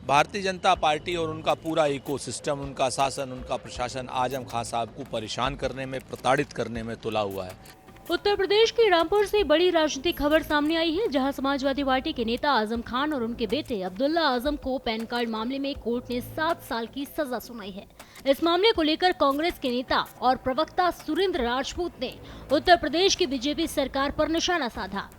Bharatiya Janata party और उनका पूरा इकोसिस्टम, उनका शासन, उनका प्रशासन आजम खान साहब को परेशान करने में, प्रताड़ित करने में तुला हुआ है। उत्तर प्रदेश के रामपुर से बड़ी राजनीतिक खबर सामने आई है, जहां समाजवादी पार्टी के नेता आजम खान और उनके बेटे अब्दुल्ला आजम को पैन कार्ड मामले में कोर्ट ने 7 साल की सजा सुनाई है। इस मामले को लेकर कांग्रेस के नेता और प्रवक्ता सुरेंद्र राजपूत ने उत्तर प्रदेश की बीजेपी सरकार पर निशाना साधा।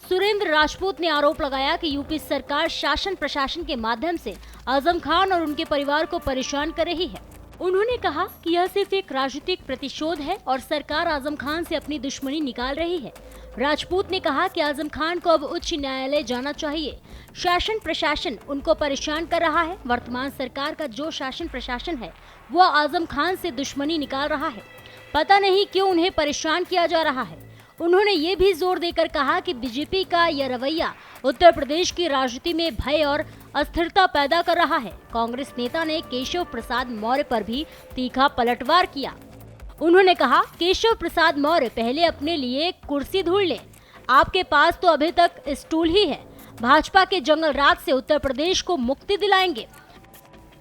सुरेंद्र राजपूत ने आरोप लगाया कि यूपी सरकार शासन प्रशासन के माध्यम से आजम खान और उनके परिवार को परेशान कर रही है। उन्होंने कहा कि यह सिर्फ एक राजनीतिक प्रतिशोध है और सरकार आजम खान से अपनी दुश्मनी निकाल रही है। राजपूत ने कहा कि आजम खान को अब उच्च न्यायालय जाना चाहिए। शासन प्रशासन उनको परेशान कर रहा है। वर्तमान सरकार का जो शासन प्रशासन है वो आजम खान से दुश्मनी निकाल रहा है। पता नहीं क्यों उन्हें परेशान किया जा रहा है। उन्होंने ये भी जोर देकर कहा कि बीजेपी का यह रवैया उत्तर प्रदेश की राजनीति में भय और अस्थिरता पैदा कर रहा है। कांग्रेस नेता ने केशव प्रसाद मौर्य पर भी तीखा पलटवार किया। उन्होंने कहा, केशव प्रसाद मौर्य पहले अपने लिए कुर्सी ढूंढ ले, आपके पास तो अभी तक स्टूल ही है। भाजपा के जंगल राज से उत्तर प्रदेश को मुक्ति दिलाएंगे,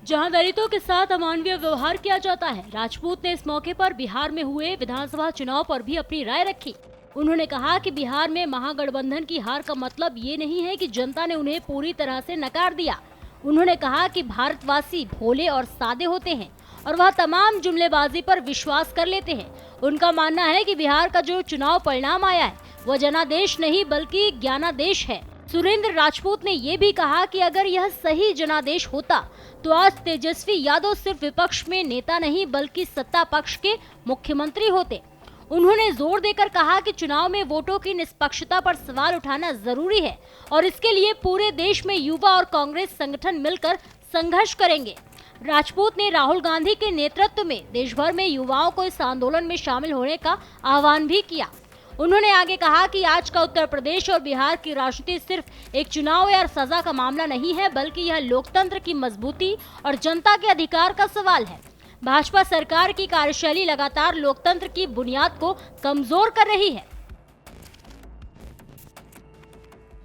जहां दलितों के साथ अमानवीय व्यवहार किया जाता है। राजपूत ने इस मौके पर बिहार में हुए विधानसभा चुनाव पर भी अपनी राय रखी। उन्होंने कहा कि बिहार में महागठबंधन की हार का मतलब ये नहीं है कि जनता ने उन्हें पूरी तरह से नकार दिया। उन्होंने कहा कि भारतवासी भोले और सादे होते हैं और वह तमाम जुमलेबाजी पर विश्वास कर लेते हैं। उनका मानना है कि बिहार का जो चुनाव परिणाम आया है वह जनादेश नहीं बल्कि ज्ञानादेश है। सुरेंद्र राजपूत ने ये भी कहा कि अगर यह सही जनादेश होता तो आज तेजस्वी यादव सिर्फ विपक्ष में नेता नहीं बल्कि सत्ता पक्ष के मुख्यमंत्री होते। उन्होंने जोर देकर कहा कि चुनाव में वोटों की निष्पक्षता पर सवाल उठाना जरूरी है और इसके लिए पूरे देश में युवा और कांग्रेस संगठन मिलकर संघर्ष करेंगे। राजपूत ने राहुल गांधी के नेतृत्व में देश भर में युवाओं को इस आंदोलन में शामिल होने का आह्वान भी किया। उन्होंने आगे कहा कि आज का उत्तर प्रदेश और बिहार की राजनीति सिर्फ एक चुनाव या सजा का मामला नहीं है, बल्कि यह लोकतंत्र की मजबूती और जनता के अधिकार का सवाल है। भाजपा सरकार की कार्यशैली लगातार लोकतंत्र की बुनियाद को कमजोर कर रही है।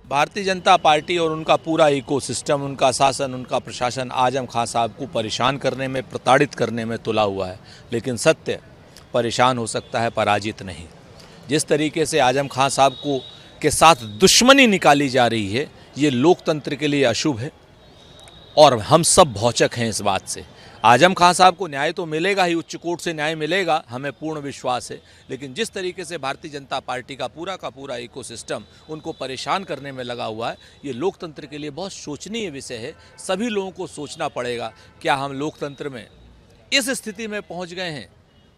भारतीय जनता पार्टी और उनका पूरा इकोसिस्टम, उनका शासन, उनका प्रशासन आजम खान साहब को परेशान करने में, प्रताड़ित करने में तुला हुआ है। लेकिन सत्य परेशान हो सकता है, पराजित नहीं। जिस तरीके से आजम खान साहब को के साथ दुश्मनी निकाली जा रही है, ये लोकतंत्र के लिए अशुभ है और हम सब भौचक हैं इस बात से। आजम खान साहब को न्याय तो मिलेगा ही, उच्च कोर्ट से न्याय मिलेगा, हमें पूर्ण विश्वास है। लेकिन जिस तरीके से भारतीय जनता पार्टी का पूरा इकोसिस्टम उनको परेशान करने में लगा हुआ है, ये लोकतंत्र के लिए बहुत शोचनीय विषय है। सभी लोगों को सोचना पड़ेगा, क्या हम लोकतंत्र में इस स्थिति में पहुंच गए हैं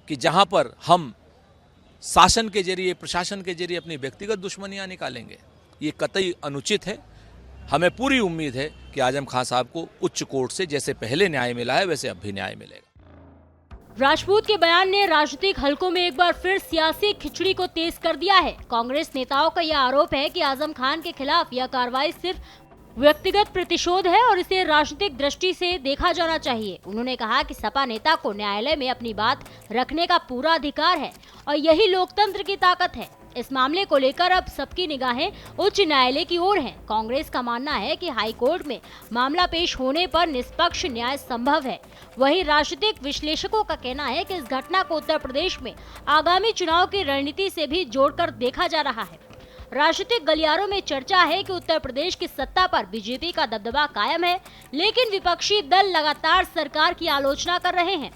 कि जहां पर हम शासन के जरिए, प्रशासन के जरिए अपनी व्यक्तिगत दुश्मनियां निकालेंगे? ये कतई अनुचित है। हमें पूरी उम्मीद है कि आजम खान साहब को उच्च कोर्ट से जैसे पहले न्याय मिला है वैसे अब भी न्याय मिलेगा। राजपूत के बयान ने राजनीतिक हलकों में एक बार फिर सियासी खिचड़ी को तेज कर दिया है। कांग्रेस नेताओं का यह आरोप है कि आजम खान के खिलाफ यह कार्रवाई सिर्फ व्यक्तिगत प्रतिशोध है और इसे राजनीतिक दृष्टि से देखा जाना चाहिए। उन्होंने कहा कि सपा नेता को न्यायालय में अपनी बात रखने का पूरा अधिकार है और यही लोकतंत्र की ताकत है। इस मामले को लेकर अब सबकी निगाहें उच्च न्यायालय की ओर हैं। कांग्रेस का मानना है कि हाई कोर्ट में मामला पेश होने पर निष्पक्ष न्याय संभव है। वहीं राजनीतिक विश्लेषकों का कहना है कि इस घटना को उत्तर प्रदेश में आगामी चुनाव की रणनीति से भी जोड़कर देखा जा रहा है। राजनीतिक गलियारों में चर्चा है कि उत्तर प्रदेश की सत्ता पर बीजेपी का दबदबा कायम है, लेकिन विपक्षी दल लगातार सरकार की आलोचना कर रहे हैं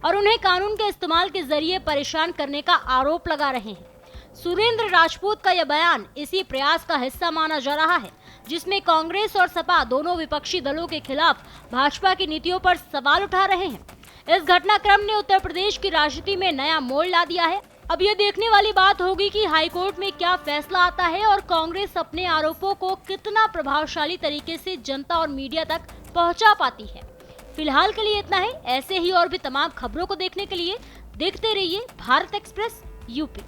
और उन्हें कानून के इस्तेमाल के जरिए परेशान करने का आरोप लगा रहे हैं। सुरेंद्र राजपूत का यह बयान इसी प्रयास का हिस्सा माना जा रहा है, जिसमें कांग्रेस और सपा दोनों विपक्षी दलों के खिलाफ भाजपा की नीतियों पर सवाल उठा रहे हैं। इस घटनाक्रम ने उत्तर प्रदेश की राजनीति में नया मोड़ ला दिया है। अब ये देखने वाली बात होगी कि हाईकोर्ट में क्या फैसला आता है और कांग्रेस अपने आरोपों को कितना प्रभावशाली तरीके से जनता और मीडिया तक पहुंचा पाती है। फिलहाल के लिए इतना है। ऐसे ही और भी तमाम खबरों को देखने के लिए देखते रहिए भारत एक्सप्रेस यूपी।